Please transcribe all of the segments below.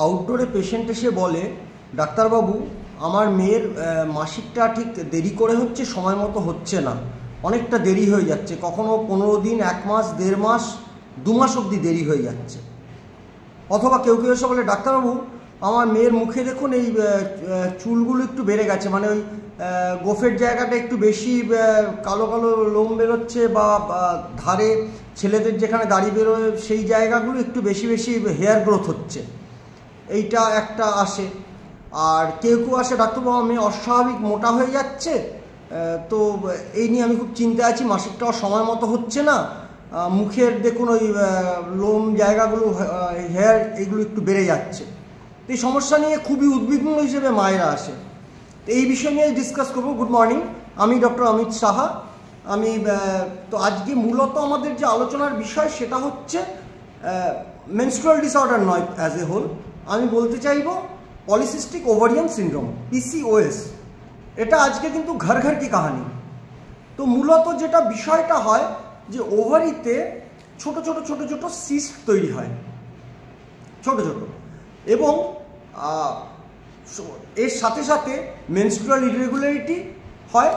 আউটডোরে পেশেন্ট এসে বলে, ডাক্তারবাবু আমার মেয়ের মাসিকটা ঠিক দেরি করে হচ্ছে, সময় মতো হচ্ছে না, অনেকটা দেরি হয়ে যাচ্ছে, কখনো 15 দিন, 1 মাস, 1.5 মাস, 2 মাস অবধি দেরি হয়ে যাচ্ছে। অথবা কেউ কেউ এসে বলে, ডাক্তারবাবু আমার মেয়ের মুখে দেখুন এই চুলগুলো একটু বেড়ে গেছে, মানে ওই গোফের জায়গাটা একটু বেশি কালো কালো লোম বেরোচ্ছে, বা ধারে ছেলেদের যেখানে দাড়ি বেরোয় সেই জায়গাগুলো একটু বেশি বেশি হেয়ার গ্রোথ হচ্ছে, এইটা একটা আসে। আর কেউ কেউ আসে, ডাক্তারবাবু আমার মেয়ে অস্বাভাবিক মোটা হয়ে যাচ্ছে, তো এই নিয়ে আমি খুব চিন্তায় আছি, মাসিকটাও সময় মতো হচ্ছে না, মুখের দেখুন ওই লোম জায়গাগুলো, হেয়ার এইগুলো একটু বেড়ে যাচ্ছে। তো এই সমস্যা নিয়ে খুবই উদ্বিগ্ন হিসেবে মায়েরা আসে। তো এই বিষয় নিয়ে ডিসকাস করবো। গুড মর্নিং, আমি ডক্টর অমিত সাহা। আমি তো আজকে মূলত আমাদের যে আলোচনার বিষয় সেটা হচ্ছে মেনস্ট্রুয়াল ডিসঅর্ডার নয় অ্যাজ এ হোল, আমি বলতে চাইব পলিসিস্টিক ওভারিয়ান সিনড্রোম, PCOS। এটা আজকে কিন্তু ঘর ঘর কি কাহানি। তো মূলত যেটা বিষয়টা হয় যে ওভারিতে ছোট ছোট ছোট ছোট সিস্ট তৈরি হয়, ছোট ছোট, এবং এর সাথে সাথে মেনস্ট্রুয়াল ইরেগুলারিটি হয়,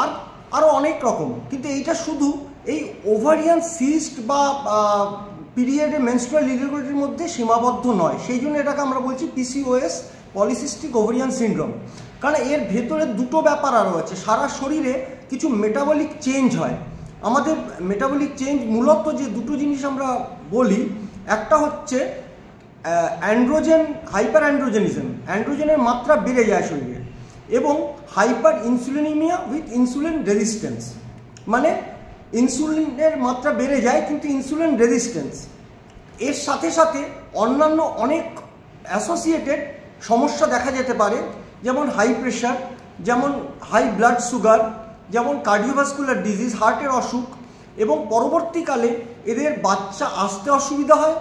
আর আরও অনেক রকম। কিন্তু এইটা শুধু এই ওভারিয়ান সিস্ট বা পিরিয়ডে মেনস্ট্রুয়াল ইরেগুলারিটির মধ্যে সীমাবদ্ধ নয়, সেই জন্য এটাকে আমরা বলছি PCOS, পলিসিস্টিক ওভারিয়ান সিনড্রোম। কারণ এর ভেতরে দুটো ব্যাপার আরও আছে। সারা শরীরে কিছু মেটাবলিক চেঞ্জ হয়। আমাদের মেটাবলিক চেঞ্জ মূলত যে দুটো জিনিস আমরা বলি, একটা হচ্ছে অ্যান্ড্রোজেন, হাইপার অ্যান্ড্রোজেনিজম, অ্যান্ড্রোজেনের মাত্রা বেড়ে যায় শরীরে, এবং হাইপার ইনসুলিনিমিয়া উইথ ইনসুলিন রেজিস্ট্যান্স, মানে ইনসুলিনের মাত্রা বেড়ে যায় কিন্তু ইনসুলিন রেজিস্ট্যান্স। এর সাথে সাথে অন্যান্য অনেক অ্যাসোসিয়েটেড সমস্যা দেখা যেতে পারে, যেমন হাই প্রেশার, যেমন হাই ব্লাড সুগার, যেমন কার্ডিওভাস্কুলার ডিজিজ, হার্টের অসুখ, এবং পরবর্তীকালে এদের বাচ্চা আসতে অসুবিধা হয়,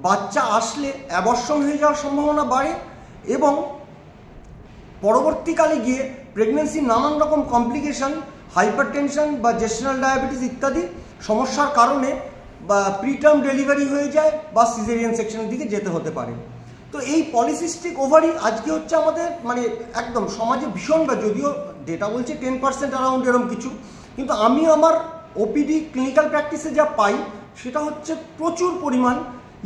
বাচ্চা আসলে অ্যাবর্শন হয়ে যাওয়ার সম্ভাবনা বাড়ে, এবং পরবর্তীকালে গিয়ে প্রেগনেন্সির নানান রকম কমপ্লিকেশন, হাইপারটেনশন বা জেস্টানাল ডায়াবেটিস ইত্যাদি সমস্যার কারণে বা প্রিটার্ম ডেলিভারি হয়ে যায় বা সিজারিয়ান সেকশনের দিকে যেতে হতে পারে। তো এই পলিসিস্টিক ওভারি আজকে হচ্ছে আমাদের মানে একদম সমাজে ভীষণ, বা যদিও ডেটা বলছে 10% অ্যারাউন্ড এরকম কিছু, কিন্তু আমি আমার ওপিডি ক্লিনিক্যাল প্র্যাকটিসে যা পাই সেটা হচ্ছে প্রচুর পরিমাণ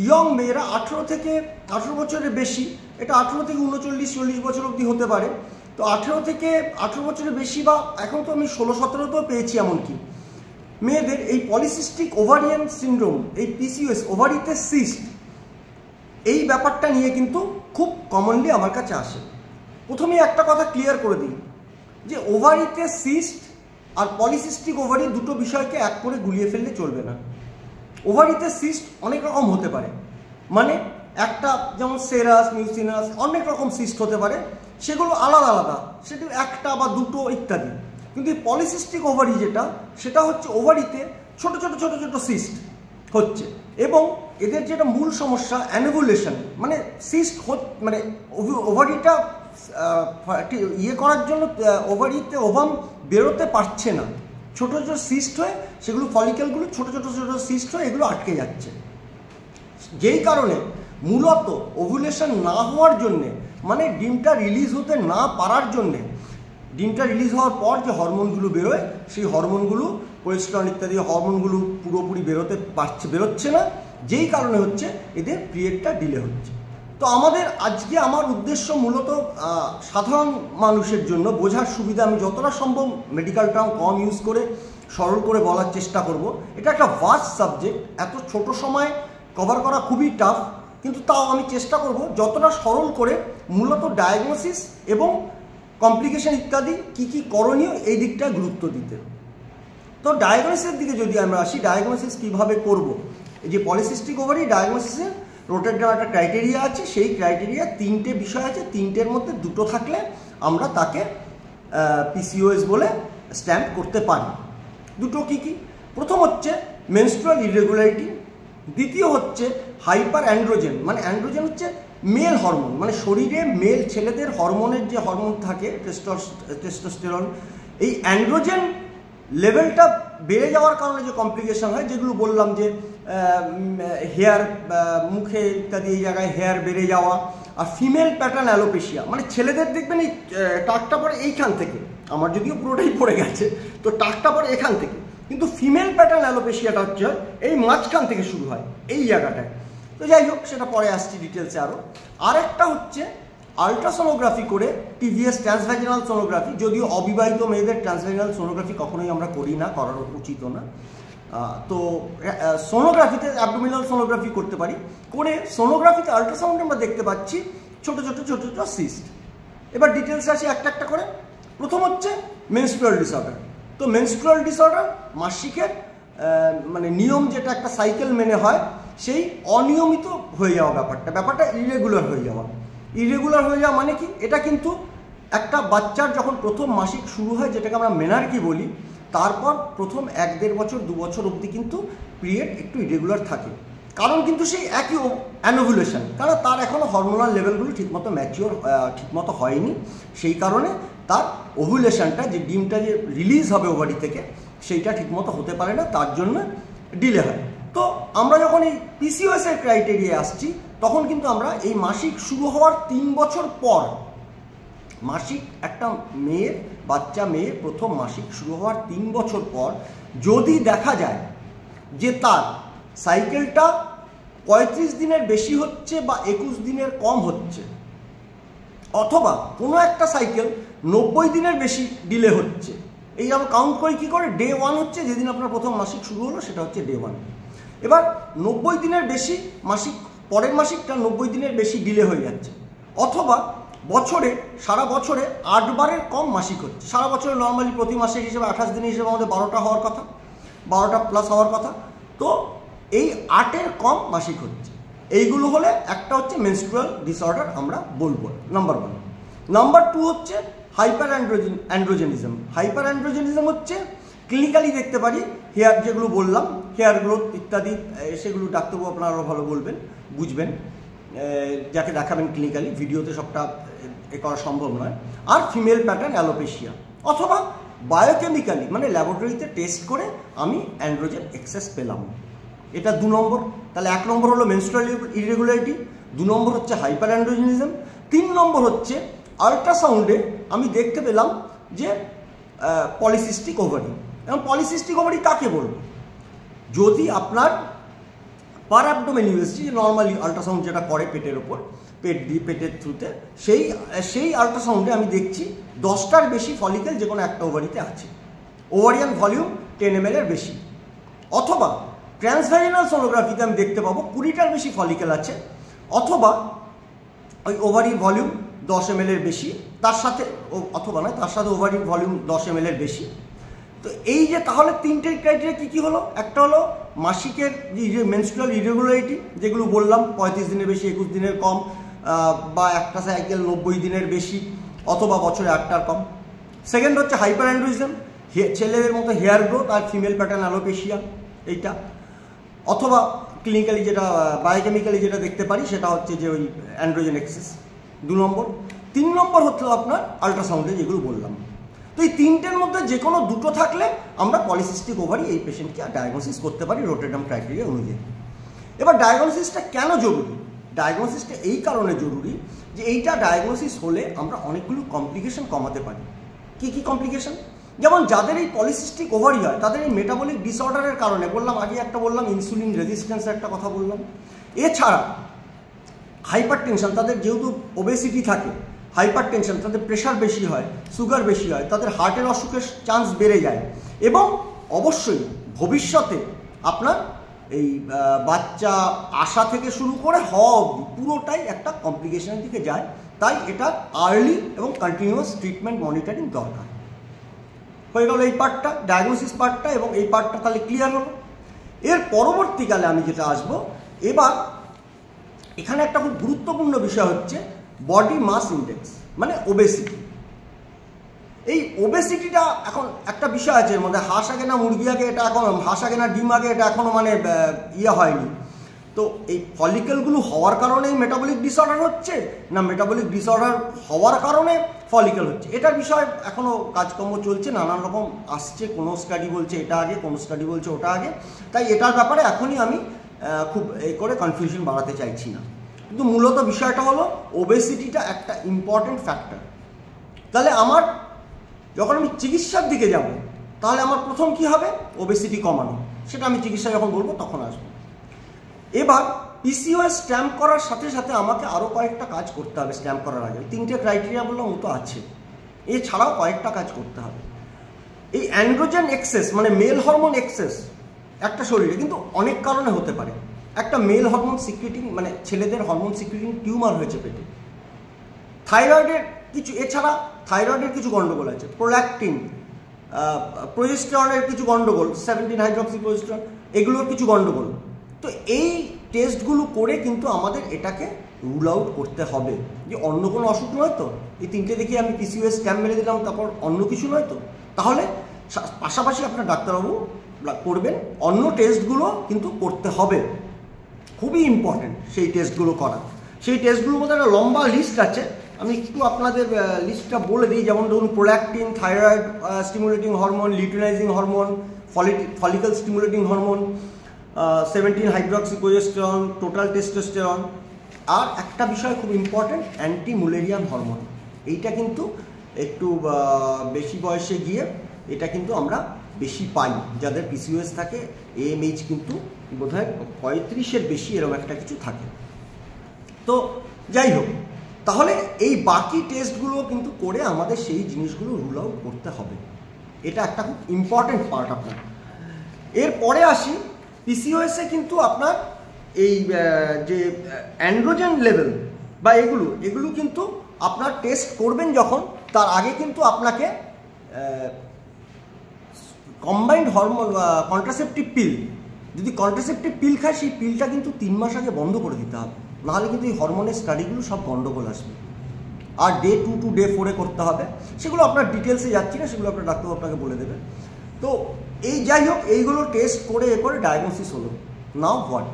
ইয়ং মেয়েরা 18 বছরের বেশি, এটা 18 থেকে 39-40 বছর অবধি হতে পারে। তো 18 থেকে 18 বছরের বেশি, বা এখন তো আমি 16-17তেও পেয়েছি এমনকি, মেয়েদের এই পলিসিস্টিক ওভারিয়ান সিনড্রোম, এই PCOS, ওভারিতে সিস্ট, এই ব্যাপারটা নিয়ে কিন্তু খুব কমনলি আমার কাছে আসে। প্রথমেই একটা কথা ক্লিয়ার করে দিই যে ওভারিতে সিস্ট আর পলিসিস্টিক ওভারি দুটো বিষয়কে এক করে গুলিয়ে ফেললে চলবে না। ওভারিতে সিস্ট অনেক রকম হতে পারে, মানে একটা যেমন সেরাস, মিউসিনাস, অনেক রকম সিস্ট হতে পারে, সেগুলো আলাদা আলাদা, সেটা একটা বা দুটো ইত্যাদি। কিন্তু এই পলিসিস্টিক ওভারি যেটা, সেটা হচ্ছে ওভারিতে ছোট ছোট ছোট ছোট সিস্ট হচ্ছে, এবং এদের যেটা মূল সমস্যা অ্যানোভুলেশন, মানে সিস্ট মানে ওভারিটা ইয়ে করার জন্য ওভারিতে ওভাম বেরোতে পারছে না, ছোট ছোট সিস্ট হয়ে সেগুলো ফলিকেলগুলো ছোট ছোট ছোট সিস্ট হয়ে এগুলো আটকে যাচ্ছে, যেই কারণে মূলত ওভুলেশন না হওয়ার জন্যে, মানে ডিমটা রিলিজ হতে না পারার জন্যে, ডিমটা রিলিজ হওয়ার পর যে হরমোনগুলো বেরোয় সেই হরমোনগুলো, প্রোজেস্টেরন ইত্যাদি হরমোনগুলো পুরোপুরি বেরোচ্ছে না, যেই কারণে হচ্ছে এদের পিরিয়ডটা ডিলে হচ্ছে। তো আজকে আমার উদ্দেশ্য মূলত সাধারণ মানুষের জন্য বোঝার সুবিধা, আমি যতটা সম্ভব মেডিকেল টার্ম কম ইউজ করে সরল করে বলার চেষ্টা করব। এটা একটা ভাস্ট সাবজেক্ট, এত ছোট সময় কভার করা খুবই টাফ, কিন্তু তাও আমি চেষ্টা করব যতটা সরল করে মূলত ডায়াগনোসিস এবং কমপ্লিকেশন ইত্যাদি কী কী করণীয় এই দিকটায় গুরুত্ব দিতে। তো ডায়াগনোসিসের দিকে যদি আমরা আসি, ডায়াগনোসিস কীভাবে করব, এই যে পলিসিস্টিক ওভারি ডায়াগনোসিসের রোটেট্রাম একটা ক্রাইটেরিয়া আছে, সেই ক্রাইটেরিয়া 3টে বিষয় আছে, 3টের মধ্যে 2টো থাকলে আমরা তাকে PCOS বলে স্ট্যাম্প করতে পারি। 2টো কী কী? প্রথম হচ্ছে মেনস্ট্রুয়াল ইরেগুলারিটি, দ্বিতীয় হচ্ছে হাইপার অ্যান্ড্রোজেন, মানে অ্যান্ড্রোজেন হচ্ছে মেল হরমোন, মানে শরীরে মেল ছেলেদের হরমোনের যে হরমোন থাকে টেস্টোস্টেরন, এই অ্যান্ড্রোজেন লেভেলটা বেড়ে যাওয়ার কারণে যে কমপ্লিকেশন হয়, যেগুলো বললাম যে হেয়ার, মুখে ইত্যাদি এই জায়গায় হেয়ার বেড়ে যাওয়া, আর ফিমেল প্যাটার্ন অ্যালোপেশিয়া, মানে ছেলেদের দেখবেন এই টাকটা পড়ে এইখান থেকে, আমার যদিও পুরোটাই পড়ে গেছে, তো টাকটা পড়ে এখান থেকে, কিন্তু ফিমেল প্যাটার্ন অ্যালোপেশিয়াটা হচ্ছে এই মাঝখান থেকে শুরু হয়, এই জায়গাটায়। তো যাই হোক, সেটা পরে আসছি ডিটেলসে আরও। আরেকটা হচ্ছে আলট্রাসোনোগ্রাফি করে, টিভিএস ট্রান্সভ্যাজিনাল সোনোগ্রাফি, যদিও অবিবাহিত মেয়েদের ট্রান্সভ্যাজিনাল সোনোগ্রাফি কখনোই আমরা করি না, করার উচিত না। তো সোনোগ্রাফিতে অ্যাবডোমিনাল সোনোগ্রাফি করতে পারি, করে সোনোগ্রাফিতে আলট্রাসাউন্ডে আমরা দেখতে পাচ্ছি ছোট ছোট ছোট ছোট সিস্ট। এবার ডিটেলসে আসি একটা একটা করে। প্রথম হচ্ছে মেনস্ট্রুয়াল ডিসঅর্ডার। তো মেনস্ট্রুয়াল ডিসঅর্ডার মাসিকের মানে নিয়ম যেটা একটা সাইকেল মেনে হয়, সেই অনিয়মিত হয়ে যাওয়া ব্যাপারটা ইরেগুলার হয়ে যাওয়া। ইরেগুলার হয়ে যাওয়া মানে কি? এটা কিন্তু একটা বাচ্চার যখন প্রথম মাসিক শুরু হয়, যেটাকে আমরা মেনার্কি বলি, তারপর প্রথম 1-1.5 বছর 2 বছর অবধি কিন্তু পিরিয়ড একটু ইরেগুলার থাকে। কারণ কিন্তু সেই একই অ্যানোভুলেশন, কারণ তার এখনও হরমোনাল লেভেলগুলো ঠিকমতো ম্যাচিওর ঠিকমতো হয়নি, সেই কারণে তার ওভুলেশনটা, যে ডিমটা যে রিলিজ হবে ওভারি থেকে, সেইটা ঠিকমতো হতে পারে না, তার জন্য ডিলে হয়। তো আমরা যখন এই পিসিওএস এর ক্রাইটেরিয়া আসছি, তখন কিন্তু আমরা এই মাসিক শুরু হওয়ার 3 বছর পর, মাসিক একটা মেয়ের, বাচ্চা মেয়ের প্রথম মাসিক শুরু হওয়ার 3 বছর পর যদি দেখা যায় যে তার সাইকেলটা 35 দিনের বেশি হচ্ছে বা 21 দিনের কম হচ্ছে, অথবা কোনো একটা সাইকেল 90 দিনের বেশি ডিলে হচ্ছে, এই আমরা কাউন্ট করি কী করে? ডে 1 হচ্ছে যেদিন আপনার প্রথম মাসিক শুরু হলো, সেটা হচ্ছে ডে 1। এবার 90 দিনের বেশি মাসিক, পরের মাসিকটা 90 দিনের বেশি ডিলে হয়ে যাচ্ছে, অথবা বছরে, সারা বছরে 8 বারের কম মাসিক হচ্ছে। সারা বছরে নর্মালি প্রতি মাসের হিসেবে 28 দিনের হিসেবে আমাদের 12টা হওয়ার কথা, 12টা প্লাস হওয়ার কথা, তো এই 8-এর কম মাসিক হচ্ছে। এইগুলো হলে একটা হচ্ছে মেনস্ট্রুয়াল ডিসঅর্ডার আমরা বলবো, নাম্বার 1। নাম্বার 2 হচ্ছে হাইপার অ্যান্ড্রোজেনিজম। হাইপার অ্যান্ড্রোজেনিজম হচ্ছে ক্লিনিক্যালি দেখতে পারি, হেয়ার যেগুলো বললাম, হেয়ার গ্রোথ ইত্যাদি, সেগুলো ডাক্তারবাবু আপনারা আরও ভালো বলবেন, বুঝবেন, যাকে দেখাবেন ক্লিনিক্যালি, ভিডিওতে সবটা এ করা সম্ভব নয়। আর ফিমেল প্যাটার্ন অ্যালোপেশিয়া, অথবা বায়োকেমিক্যালি মানে ল্যাবরেটরিতে টেস্ট করে আমি অ্যান্ড্রোজেন এক্সেস পেলাম, এটা 2 নম্বর। তাহলে 1 নম্বর হলো মেনস্ট্রুয়াল ইরেগুলারিটি, 2 নম্বর হচ্ছে হাইপার অ্যান্ড্রোজেনিজম, 3 নম্বর হচ্ছে আল্ট্রাসাউন্ডে আমি দেখতে পেলাম যে পলিসিস্টিক ওভারি। এবং পলিসিস্টিক ওভারি কাকে বলবো? যদি আপনার পার অ্যাবডোমেন ইউএসজি, নর্মালি আল্ট্রাসাউন্ড যেটা করে পেটের ওপর, পেটের থ্রুতে, সেই আল্ট্রাসাউন্ডে আমি দেখছি 10টার বেশি ফলিকেল যে কোনো একটা ওভারিতে আছে, ওভারিয়ান ভলিউম 10 ml এর বেশি। অথবা ট্রান্সভ্যাজিনাল সোনোগ্রাফিতে আমি দেখতে পাবো 20টার বেশি ফলিকেল আছে, অথবা ওই ওভারির ভলিউম 10 ml এর বেশি, তার সাথে, অথবা নয়, তার সাথে ওভারির ভলিউম 10 ml এর বেশি। তো এই যে তাহলে 3টে ক্রাইটেরিয়া কী কী হলো? একটা হলো মাসিকের যে মেনস্ট্রুয়াল ইরেগুলারিটি, যেগুলো বললাম, 35 দিনের বেশি, 21 দিনের কম, বা একটা সাইকেল 90 দিনের বেশি, অথবা বছরে 8টার কম। সেকেন্ড হচ্ছে হাইপার অ্যান্ড্রোজেনিজম, ছেলেদের মতো হেয়ার গ্রোথ আর ফিমেল প্যাটার্ন অ্যালোপেশিয়া, এইটা। অথবা ক্লিনিক্যালি যেটা, বায়োকেমিক্যালি যেটা দেখতে পারি, সেটা হচ্ছে যে ওই অ্যান্ড্রোজেন এক্সেস, 2 নম্বর। 3 নম্বর হচ্ছে আপনার আল্ট্রাসাউন্ডে যেগুলো বললাম। তো এই 3টের মধ্যে যে কোনো 2টো থাকলে আমরা পলিসিস্টিক ওভারি এই পেশেন্টকে ডায়াগনোসিস করতে পারি রোটেডাম ক্রাইটেরিয়া অনুযায়ী। এবার ডায়াগনোসিসটা কেন জরুরি? ডায়াগনোসিসটা এই কারণে জরুরি যে এইটা ডায়াগনোসিস হলে আমরা অনেকগুলো কমপ্লিকেশন কমাতে পারি। কি কি কমপ্লিকেশন? যেমন যাদের এই পলিসিস্টিক ওভারি হয়, তাদের এই মেটাবলিক ডিসঅর্ডারের কারণে, বললাম আগে একটা বললাম ইনসুলিন রেজিস্ট্যান্সের একটা কথা বললাম, এছাড়া হাইপার টেনশন, তাদের যেহেতু ওবেসিটি থাকে, হাইপার টেনশন, তাদের প্রেশার বেশি হয়, সুগার বেশি হয়, তাদের হার্টের অসুখের চান্স বেড়ে যায়, এবং অবশ্যই ভবিষ্যতে আপনার এই বাচ্চা আসা থেকে শুরু করে হওয়া অবধি পুরোটাই একটা কমপ্লিকেশনের দিকে যায়। তাই এটা আর্লি এবং কন্টিনিউয়াস ট্রিটমেন্ট মনিটরিং দরকার। হয়ে গেল এই পার্টটা, ডায়াগনোসিস পার্টটা, এবং এই পার্টটা তাহলে ক্লিয়ার হলো। এর পরবর্তীকালে আমি যেটা আসবো, এবার এখানে একটা খুব গুরুত্বপূর্ণ বিষয় হচ্ছে বডি মাস ইন্ডেক্স, মানে ওবেসিটি। এই ওবেসিটিটা এখন একটা বিষয় আছে এর মধ্যে, হাঁস আগে না মুরগি আগে, এটা এখন হাঁস আগে না ডিম আগে, এটা এখনও মানে ইয়ে হয়নি। তো এই ফলিকেলগুলো হওয়ার কারণেই মেটাবলিক ডিসঅর্ডার হচ্ছে, না মেটাবলিক ডিসঅর্ডার হওয়ার কারণে ফলিকেল হচ্ছে, এটার বিষয়ে এখনও কাজকর্ম চলছে, নানান রকম আসছে, কোনো স্টাডি বলছে এটা আগে, কোনো স্টাডি বলছে ওটা আগে। তাই এটার ব্যাপারে এখনই আমি খুব এই করে কনফিউশন বাড়াতে চাইছি না। কিন্তু মূলত বিষয়টা হলো ওবেসিটিটা একটা ইম্পর্টেন্ট ফ্যাক্টর। তাহলে আমার যখন আমি চিকিৎসার দিকে যাব, তাহলে আমার প্রথম কি হবে? ওবেসিটি কমানো। সেটা আমি চিকিৎসা যখন বলবো তখন আসবো। এবার পিসিওএস স্ট্যাম্প করার সাথে সাথে আমাকে আরও কয়েকটা কাজ করতে হবে। স্ট্যাম্প করার আগে 3টে ক্রাইটেরিয়া বললাম মতো আছে, এছাড়াও কয়েকটা কাজ করতে হবে। এই অ্যান্ড্রোজেন এক্সেস মানে মেল হরমোন এক্সেস একটা শরীরে কিন্তু অনেক কারণে হতে পারে। একটা মেল হরমোন সিক্রেটিং মানে ছেলেদের হরমোন সিক্রেটিং টিউমার হয়েছে পেটে, থাইরয়েডের কিছু, এছাড়া থাইরয়েডের কিছু গন্ডগোল আছে, প্রোল্যাকটিন, প্রোজেস্টেরনের কিছু গন্ডগোল, 17 হাইড্রক্সি প্রোজেস্টেরন, এগুলোর কিছু গন্ডগোল। তো এই টেস্টগুলো করে কিন্তু আমাদের এটাকে রুল আউট করতে হবে যে অন্য কোনো অসুখ নয় তো, এই 3টে দেখে আমি পিসিওএস স্ট্যাম্প মেরে দিলাম তারপর অন্য কিছু নয় তো। তাহলে পাশাপাশি আপনার ডাক্তারবাবু করবেন, অন্য টেস্টগুলো কিন্তু করতে হবে, খুবই ইম্পর্টেন্ট সেই টেস্টগুলো করা। সেই টেস্টগুলোর মধ্যে একটা লম্বা লিস্ট আছে, আমি একটু আপনাদের লিস্টটা বলে দিই। যেমন ধরুন prolactin, thyroid stimulating hormone, luteinizing hormone, follicle stimulating hormone, 17 hydroxy progesterone, total testosterone, আর একটা বিষয় খুব ইম্পর্টেন্ট অ্যান্টি মুলেরিয়ান হরমোন। এইটা কিন্তু একটু বেশি বয়সে গিয়ে এটা কিন্তু আমরা বেশি পাই, যাদের পিসিওএস থাকে। এএমএইচ কিন্তু বোধহয় 35-এর বেশি এরকম একটা কিছু থাকে। তো যাই হোক, তাহলে এই বাকি টেস্টগুলো কিন্তু করে আমাদের সেই জিনিসগুলো রুল আউট করতে হবে। এটা একটা খুব ইম্পর্টেন্ট পার্ট আপনার। এরপরে আসি পিসিওএসে কিন্তু আপনার এই যে অ্যান্ড্রোজেন লেভেল বা এগুলো কিন্তু আপনার টেস্ট করবেন যখন, তার আগে কিন্তু আপনাকে কম্বাইন্ড হরমোন কন্ট্রাসেপটিভ পিল, যদি কন্ট্রাসেপটিভ পিল খায় সেই পিলটা কিন্তু 3 মাস আগে বন্ধ করে দিতে হবে, নাহলে কিন্তু এই হরমোনের স্টাডিগুলো সব গন্ডগোল আসবে। আর ডে 2 to ডে 4 করতে হবে, সেগুলো আপনার ডিটেলসে যাচ্ছি না, সেগুলো আপনার ডাক্তার আপনাকে বলে দেবে। তো এই যাই হোক, এইগুলো টেস্ট করে ডায়াগনোসিস হলো। Now what?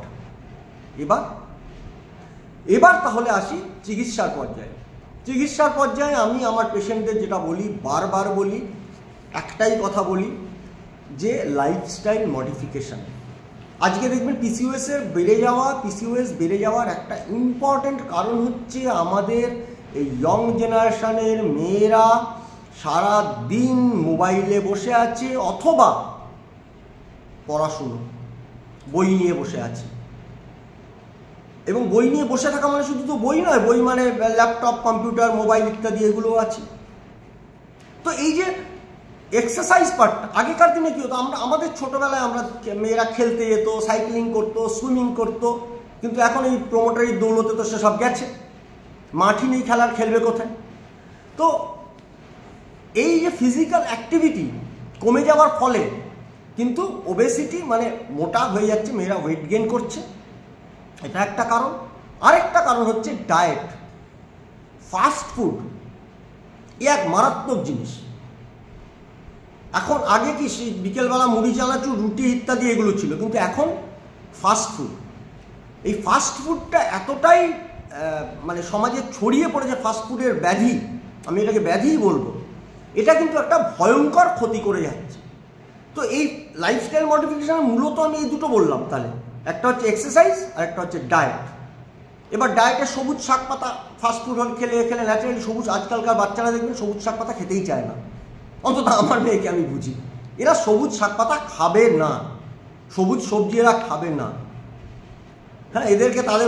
এবার তাহলে আসি চিকিৎসার পর্যায়ে। চিকিৎসার পর্যায়ে আমি আমার পেশেন্টদের যেটা বলি, বারবার বলি, একটাই কথা বলি যে লাইফস্টাইল মডিফিকেশান। আজকে দেখবেন পিসিওএস বেড়ে যাওয়ার একটা ইম্পর্ট্যান্ট কারণ হচ্ছে আমাদের এই ইয়ং জেনারেশনের মেয়েরা সারা দিন মোবাইলে বসে আছে অথবা পড়াশুনো, বই নিয়ে বসে আছে। এবং বই নিয়ে বসে থাকা মানে শুধু তো বই নয়, বই মানে ল্যাপটপ, কম্পিউটার, মোবাইল ইত্যাদি এগুলো আছে। তো এই যে এক্সারসাইজ পার্টটা, আগেকার দিনে কী হতো, আমাদের ছোটোবেলায় আমরা মেয়েরা খেলতে যেত, সাইক্লিং করতো, সুইমিং করতো, কিন্তু এখন এই প্রোমোটারির দৌলতে তো সেসব গেছে, মাঠই নেই খেলার, খেলবে কোথায়? তো এই যে ফিজিক্যাল অ্যাক্টিভিটি কমে যাওয়ার ফলে কিন্তু ওবেসিটি মানে মোটা হয়ে যাচ্ছে, মেয়েরা ওয়েট গেইন করছে, এটা একটা কারণ। আরেকটা কারণ হচ্ছে ডায়েট, ফাস্ট ফুড, এক মারাত্মক জিনিস। এখন আগে কি সেই বিকেলবেলা মুড়ি চানাচুর, রুটি ইত্যাদি এগুলো ছিল, কিন্তু এখন ফাস্ট ফুড। এই ফাস্ট ফুডটা এতটাই মানে সমাজে ছড়িয়ে পড়েছে, ফাস্ট ফুডের ব্যাধি, আমি এটাকে ব্যাধিই বলবো, এটা কিন্তু একটা ভয়ঙ্কর ক্ষতি করে যাচ্ছে। তো এই লাইফস্টাইল মডিফিকেশান মূলত আমি এই দুটো বললাম। তাহলে একটা হচ্ছে এক্সারসাইজ আর একটা হচ্ছে ডায়েট। এবার ডায়েটে সবুজ শাক পাতা, ফাস্ট ফুড খেলে ন্যাচারালি সবুজ, আজকালকার বাচ্চারা দেখবেন সবুজ শাক পাতা খেতেই চায় না, অন্তত আমার মেয়েকে আমি বুঝি, এরা সবুজ শাক পাতা খাবে না, সবুজ সবজি এরা খাবে না। হ্যাঁ, এদেরকে তার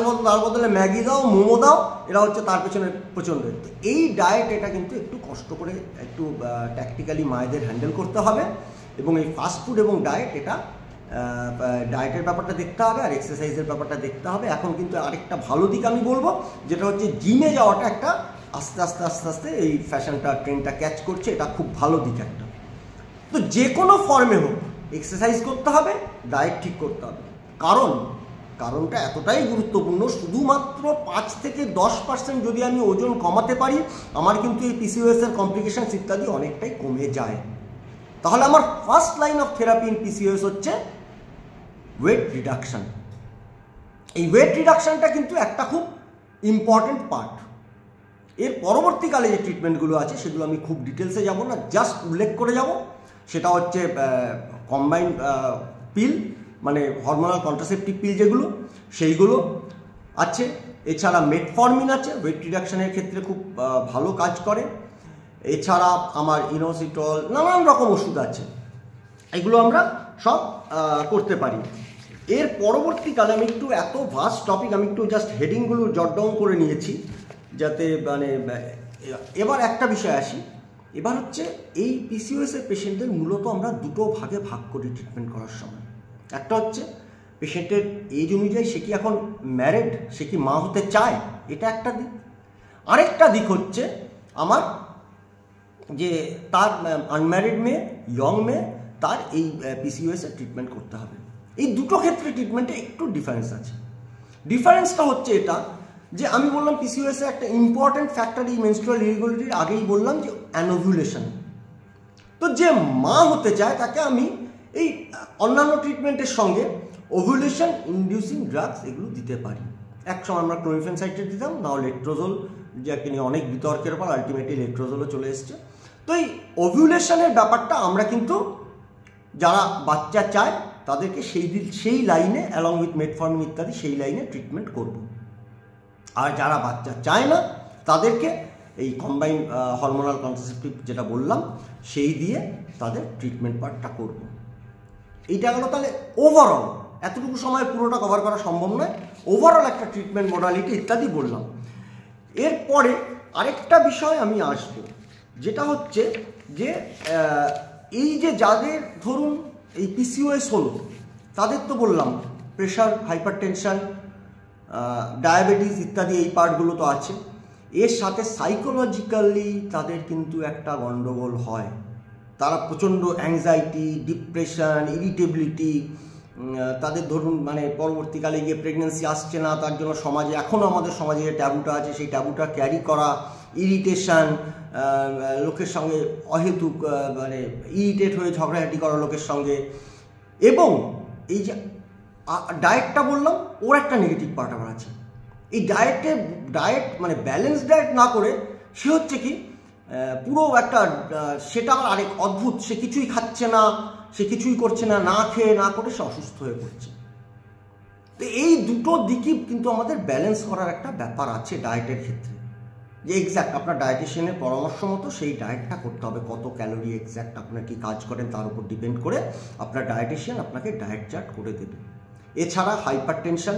বদলে ম্যাগি দাও, মোমো দাও, এরা হচ্ছে তার পেছনে প্রচণ্ড। এই ডায়েট এটা কিন্তু একটু কষ্ট করে, একটু ট্যাকটিক্যালি মায়েদের হ্যান্ডেল করতে হবে। এবং এই ফাস্টফুড এবং ডায়েট, এটা ডায়েটের ব্যাপারটা দেখতে হবে আর এক্সারসাইজের ব্যাপারটা দেখতে হবে। এখন কিন্তু আরেকটা ভালো দিক আমি বলবো, যেটা হচ্ছে জিমে যাওয়াটা একটা আস্তে আস্তে এই ফ্যাশনটা, ট্রেন্ডটা ক্যাচ করছে, এটা খুব ভালো দিক একটা। তো যে কোনো ফর্মে হোক এক্সারসাইজ করতে হবে, ডায়েট ঠিক করতে হবে। কারণটা এতটাই গুরুত্বপূর্ণ, শুধুমাত্র 5 থেকে 10% যদি আমি ওজন কমাতে পারি, আমার কিন্তু এই পিসিওএসের কমপ্লিকেশনস ইত্যাদি অনেকটাই কমে যায়। তাহলে আমার first line of therapy in PCOS হচ্ছে ওয়েট রিডাকশন। এই ওয়েট রিডাকশানটা কিন্তু একটা খুব ইম্পর্টেন্ট পার্ট। এর পরবর্তীকালে যে ট্রিটমেন্টগুলো আছে সেগুলো আমি খুব ডিটেলসে যাব না, জাস্ট উল্লেখ করে যাব। সেটা হচ্ছে কম্বাইন্ড পিল, মানে হরমোনাল কন্ট্রাসেপটিভ পিল যেগুলো, সেইগুলো আছে। এছাড়া মেটফর্মিন আছে, ওয়েট রিডাকশানের ক্ষেত্রে খুব ভালো কাজ করে। এছাড়া আমার ইনোসিটল, নানান রকম ওষুধ আছে, এগুলো আমরা সব করতে পারি। এর পরবর্তীকালে আমি একটু, এত ভাস্ট টপিক, আমি একটু জাস্ট হেডিংগুলো জট ডাউন করে নিয়েছি যাতে মানে। এবার একটা বিষয় আসি, এবার হচ্ছে এই পিসিওএস এর পেশেন্টদের মূলত আমরা দুটো ভাগে ভাগ করি ট্রিটমেন্ট করার সময়। একটা হচ্ছে পেশেন্টের এজ অনুযায়ী সে কি এখন ম্যারিড, সে কি মা হতে চায়, এটা একটা দিক। আরেকটা দিক হচ্ছে আমার যে তার আনম্যারিড মেয়ে, ইয়ং মেয়ে, তার এই পিসিওএস এর ট্রিটমেন্ট করতে হবে। এই দুটো ক্ষেত্রে ট্রিটমেন্টে একটু ডিফারেন্স আছে। ডিফারেন্সটা হচ্ছে এটা যে আমি বললাম পিসিওএস এর একটা ইম্পর্টেন্ট ফ্যাক্টর এই মেনস্ট্রুয়াল ইরেগুলারিটির, আগেই বললাম যে অ্যানোভুলেশন। তো যে মা হতে চায় তাকে আমি এই অন্যান্য ট্রিটমেন্টের সঙ্গে ওভুলেশন ইনডিউসিং ড্রাগস এগুলো দিতে পারি। এক সময় আমরা ক্লোমিফেন সাইট্রেট দিতাম, নাও লেট্রোজোল, যাকে নিয়ে অনেক বিতর্কের পর আলটিমেটলি লেট্রোজোলও চলে এসছে। তো এই ওভুলেশনের ব্যাপারটা আমরা কিন্তু যারা বাচ্চা চায় তাদেরকে সেই লাইনে অ্যালং উইথ মেটফর্মিন ইত্যাদি সেই লাইনে ট্রিটমেন্ট করব। আর যারা বাচ্চা চায় না তাদেরকে এই কম্বাইন হরমোনাল কন্ট্রাসেপটিভ যেটা বললাম সেই দিয়ে তাদের ট্রিটমেন্ট পার্টটা করব। এইটা গেল তাহলে ওভারঅল। এতটুকু সময় পুরোটা কভার করা সম্ভব নয়, ওভারঅল একটা ট্রিটমেন্ট মডালিটি ইত্যাদি বললাম। এরপরে আরেকটা বিষয় আমি আসব, যেটা হচ্ছে যে এই যে যাদের ধরুন এই পিসিওএস হলো, তাদের তো বললাম প্রেশার, হাইপারটেনশন, ডায়াবেটিস ইত্যাদি এই পার্টগুলো তো আছে। এর সাথে সাইকোলজিক্যালি তাদের কিন্তু একটা গণ্ডগোল হয়। তারা প্রচণ্ড অ্যাংজাইটি, ডিপ্রেশন, ইরিটেবিলিটি, তাদের ধরুন মানে পরবর্তীকালে গিয়ে প্রেগনেন্সি আসছে না, তার জন্য সমাজে এখনও আমাদের সমাজে যে ট্যাবুটা আছে সেই ট্যাবুটা ক্যারি করা, ইরিটেশন, লোকের সঙ্গে অহেতুক মানে ইরিটেট হয়ে ঝগড়াঝাটি করা লোকের সঙ্গে। এবং এই যে ডায়েটটা বললাম, ওর একটা নেগেটিভ পার্ট আবার আছে। এই ডায়েট মানে ব্যালেন্স ডায়েট না করে সে হচ্ছে কি পুরো একটা, সেটা আবার আরেক অদ্ভুত, সে কিছুই খাচ্ছে না, সে কিছুই করছে না, না খেয়ে না করে সে অসুস্থ হয়ে পড়ছে। তো এই দুটো দিকই কিন্তু আমাদের ব্যালেন্স করার একটা ব্যাপার আছে ডায়েটের ক্ষেত্রে, যে এক্স্যাক্ট আপনার ডায়েটিশিয়ানের পরামর্শ মতো সেই ডায়েটটা করতে হবে। কত ক্যালোরি এক্স্যাক্ট আপনার কি কাজ করেন তার উপর ডিপেন্ড করে আপনার ডায়েটিশিয়ান আপনাকে ডায়েট চার্ট করে দেবে। এছাড়া হাইপার টেনশন,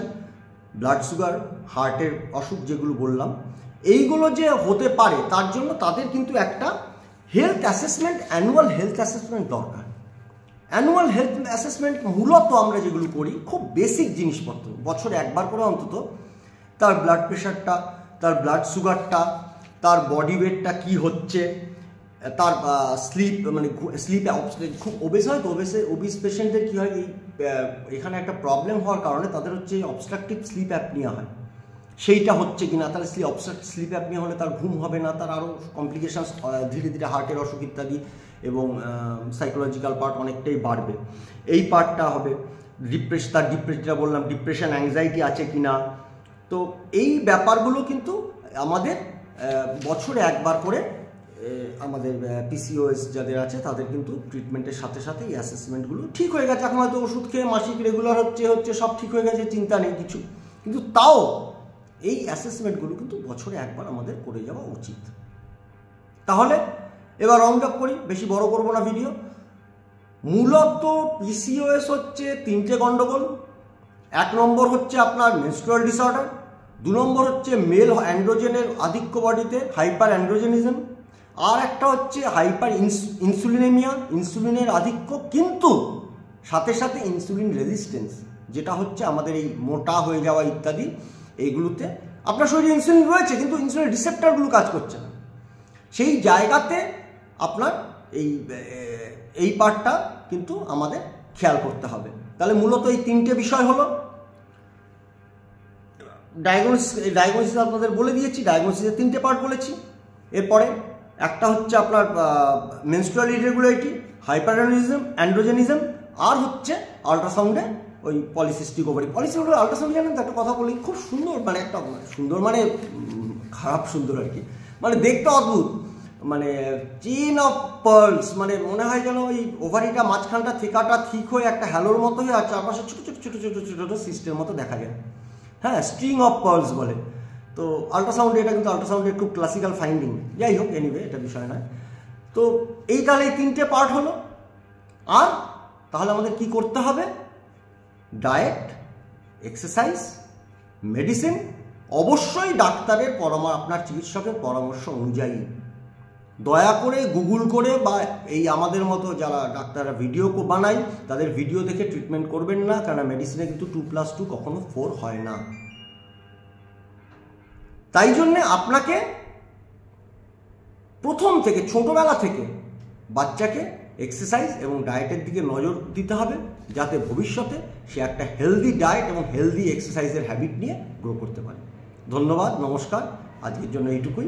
ব্লাড সুগার, হার্টের অসুখ যেগুলো বললাম, এইগুলো যে হতে পারে তার জন্য তাদের কিন্তু একটা health assessment, annual health assessment দরকার। অ্যানুয়াল হেলথ অ্যাসেসমেন্ট মূলত আমরা যেগুলো করি খুব বেসিক জিনিসপত্র, বছরে একবার করে অন্তত তার ব্লাড প্রেশারটা, তার ব্লাড সুগারটা, তার বডি ওয়েটটা কী হচ্ছে, তার স্লিপ মানে স্লিপ খুব ওবেস হয় তো ওবিস পেশেন্টদের কী হয়, এখানে একটা প্রবলেম হওয়ার কারণে তাদের হচ্ছে অবস্ট্রাকটিভ স্লিপ অ্যাপনিয়া হয়, সেইটা হচ্ছে কিনা। তাহলে স্লিপ অ্যাপনিয়া হলে তার ঘুম হবে না, তার আরও কমপ্লিকেশানস ধীরে ধীরে হার্টের অসুখ ইত্যাদি এবং সাইকোলজিক্যাল পার্ট অনেকটাই বাড়বে। এই পার্টটা হবে তার যেটা বললাম ডিপ্রেশন, অ্যাংজাইটি আছে কিনা। তো এই ব্যাপারগুলো কিন্তু আমাদের বছরে একবার করে আমাদের পিসিওএস যাদের আছে তাদের কিন্তু ট্রিটমেন্টের সাথে সাথে এই অ্যাসেসমেন্টগুলো ঠিক হয়ে গেছে। এখন হয়তো ওষুধ খেয়ে মাসিক রেগুলার হচ্ছে সব ঠিক হয়ে গেছে, চিন্তা নেই কিছু, কিন্তু তাও এই অ্যাসেসমেন্টগুলো কিন্তু বছরে একবার আমাদের করে যাওয়া উচিত। তাহলে এবার রাউন্ড আপ করি, বেশি বড় করবো না ভিডিও। মূলত পিসিওএস হচ্ছে তিনটে গন্ডগোল। এক নম্বর হচ্ছে আপনার মেনস্ট্রুয়াল ডিসঅর্ডার, 2 নম্বর হচ্ছে মেল অ্যান্ড্রোজেনের আধিক্য বডিতে, হাইপার অ্যান্ড্রোজেনিজম, আর একটা হচ্ছে হাইপার ইনসুলিনেমিয়া, ইনসুলিনের আধিক্য কিন্তু সাথে সাথে ইনসুলিন রেজিস্ট্যান্স, যেটা হচ্ছে আমাদের এই মোটা হয়ে যাওয়া ইত্যাদি। এইগুলোতে আপনার শরীরে ইনসুলিন রয়েছে কিন্তু ইনসুলিন রিসেপ্টরগুলো কাজ করছে না, সেই জায়গাতে আপনার এই পার্টটা কিন্তু আমাদের খেয়াল করতে হবে। তাহলে মূলত এই তিনটে বিষয় হলো। ডায়াগনোসিস আপনাদের বলে দিয়েছি, ডায়াগনোসিসের তিনটে পার্ট বলেছি। এরপরে একটা হচ্ছে আপনার মেনস্ট্রুয়াল ইরেগুলারিটি, হাইপার অ্যান্ড্রোজেনিজম, আর হচ্ছে আল্ট্রাসাউন্ডে ওই পলিসিস্টিক ওভারি। পলিসিস্টিক আল্ট্রাসাউন্ড জানেন তো, একটা কথা বলি, খুব সুন্দর, মানে একটা সুন্দর মানে খারাপ সুন্দর আর কি, মানে দেখতে অদ্ভুত, মানে চেন অফ পার্লস, মানে মনে হয় যেন ওই ওভারিটা মাঝখানটা থেকাটা ঠিক হয়ে একটা হ্যালোর মতো হয়ে, আর চারপাশে ছোটো ছোটো ছোটো ছোটো ছোটো ছোটো সিস্টেমের মতো দেখা যায়। হ্যাঁ, স্ট্রিং অফ পার্লস বলে। তো আল্ট্রাসাউন্ড, এটা কিন্তু আল্ট্রাসাউন্ডের খুব ক্লাসিক্যাল ফাইন্ডিং। যাই হোক, এনিওয়ে এটা বিষয় নয়। তো এই তাহলে এই 3টে পার্ট হলো। আর তাহলে আমাদের কি করতে হবে? ডায়েট, এক্সারসাইজ, মেডিসিন, অবশ্যই ডাক্তারের আপনার চিকিৎসকের পরামর্শ অনুযায়ী। দয়া করে গুগল করে বা এই আমাদের মতো যারা ডাক্তাররা ভিডিও বানায় তাদের ভিডিও দেখে ট্রিটমেন্ট করবেন না, কারণ মেডিসিনে কিন্তু 2+2 কখনো 4 হয় না। তাই জন্যে আপনাকে প্রথম থেকে, ছোটবেলা থেকে বাচ্চাকে এক্সারসাইজ এবং ডায়েটের দিকে নজর দিতে হবে, যাতে ভবিষ্যতে সে একটা হেলদি ডায়েট এবং হেলদি এক্সারসাইজের হ্যাবিট নিয়ে গ্রো করতে পারে। ধন্যবাদ, নমস্কার, আজকের জন্য এইটুকুই।